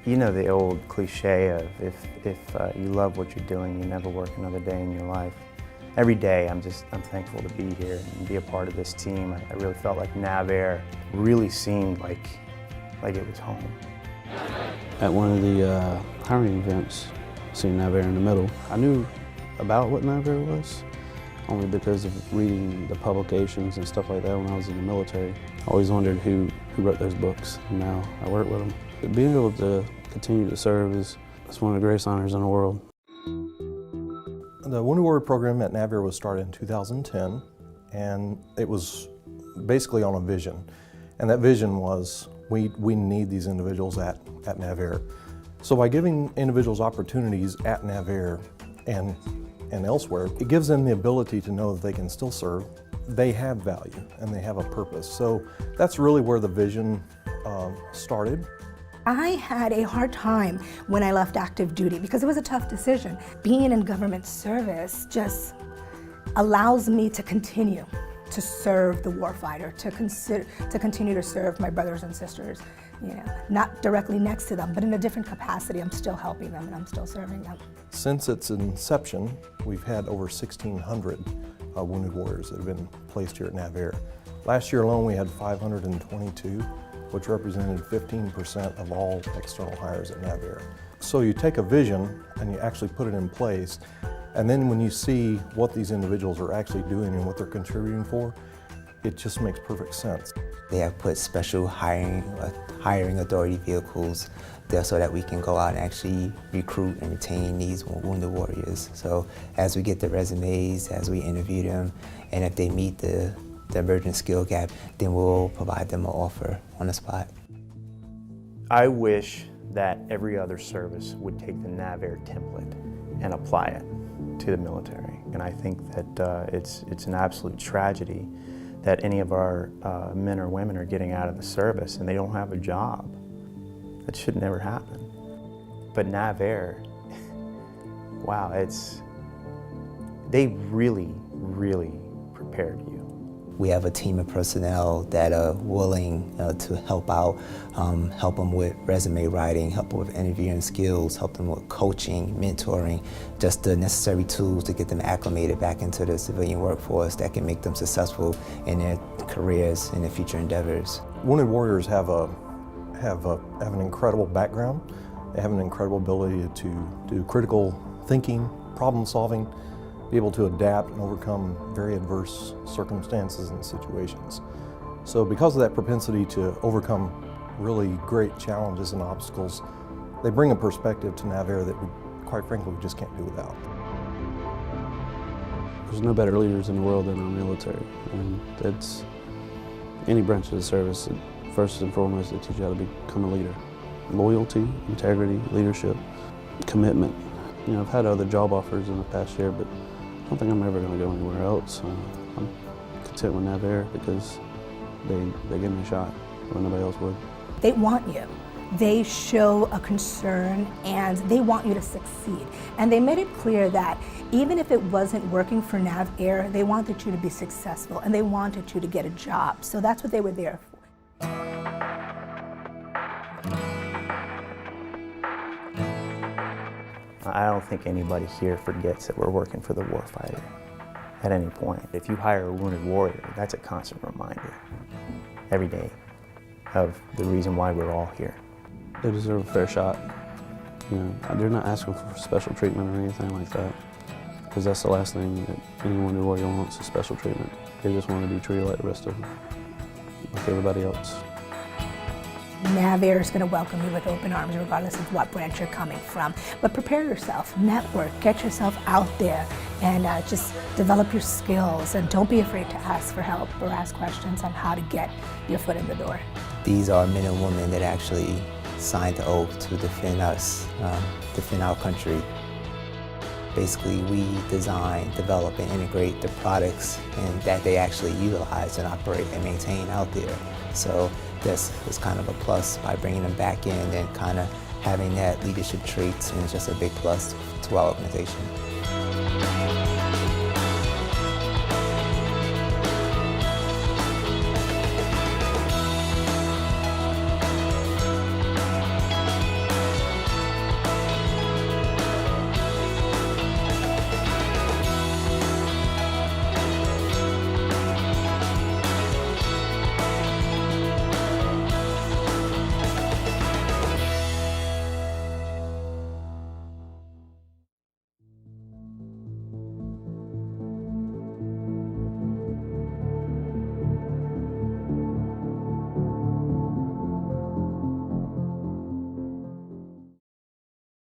You know the old cliche of if you love what you're doing, you never work another day in your life. Every day I'm thankful to be here and be a part of this team. I really felt like NavAir really seemed like it was home. At one of the hiring events, seeing NavAir in the middle, I knew about what NavAir was, only because of reading the publications and stuff like that when I was in the military. I always wondered who wrote those books, and now I work with them. Being able to continue to serve is one of the greatest honors in the world. The Wounded Warrior program at NavAir was started in 2010, and it was basically on a vision. And that vision was, we need these individuals at NavAir. So by giving individuals opportunities at NavAir and elsewhere, it gives them the ability to know that they can still serve. They have value and they have a purpose. So that's really where the vision started. I had a hard time when I left active duty because it was a tough decision. Being in government service just allows me to continue to serve the warfighter, to continue to serve my brothers and sisters. You know, not directly next to them, but in a different capacity. I'm still helping them and I'm still serving them. Since its inception, we've had over 1,600 Wounded Warriors that have been placed here at NavAir. Last year alone, we had 522, which represented 15% of all external hires at NavAir. So you take a vision and you actually put it in place, and then when you see what these individuals are actually doing and what they're contributing for, it just makes perfect sense. They have put special hiring authority vehicles there so that we can go out and actually recruit and retain these Wounded Warriors. So as we get the resumes, as we interview them, and if they meet the emergent skill gap, then we'll provide them an offer on the spot. I wish that every other service would take the NavAir template and apply it to the military. And I think that it's an absolute tragedy that any of our men or women are getting out of the service and they don't have a job. That should never happen. But NavAir, wow, they really, really prepared you. We have a team of personnel that are willing to help out, help them with resume writing, help them with interviewing skills, help them with coaching, mentoring, just the necessary tools to get them acclimated back into the civilian workforce that can make them successful in their careers and their future endeavors. Wounded Warriors have an incredible background. They have an incredible ability to do critical thinking, problem solving, be able to adapt and overcome very adverse circumstances and situations. So because of that propensity to overcome really great challenges and obstacles, they bring a perspective to NavAir that we, quite frankly, we just can't do without. There's no better leaders in the world than our military, and that's any branch of the service. First and foremost, they teach you how to become a leader. Loyalty, integrity, leadership, commitment. You know, I've had other job offers in the past year, but I don't think I'm ever going to go anywhere else. I'm content with NavAir because they give me a shot when nobody else would. They want you. They show a concern and they want you to succeed. And they made it clear that even if it wasn't working for NavAir, they wanted you to be successful and they wanted you to get a job. So that's what they were there for. I don't think anybody here forgets that we're working for the warfighter at any point. If you hire a Wounded Warrior, that's a constant reminder every day of the reason why we're all here. They deserve a fair shot. You know, they're not asking for special treatment or anything like that, because that's the last thing that any Wounded Warrior wants is special treatment. They just want to be treated like the rest of them, like everybody else. NavAir is going to welcome you with open arms regardless of what branch you're coming from. But prepare yourself, network, get yourself out there, and just develop your skills. And don't be afraid to ask for help or ask questions on how to get your foot in the door. These are men and women that actually signed the oath to defend us, defend our country. Basically, we design, develop, and integrate the products and that they actually utilize and operate and maintain out there. So this is kind of a plus by bringing them back in and kind of having that leadership traits, and it's just a big plus to our organization.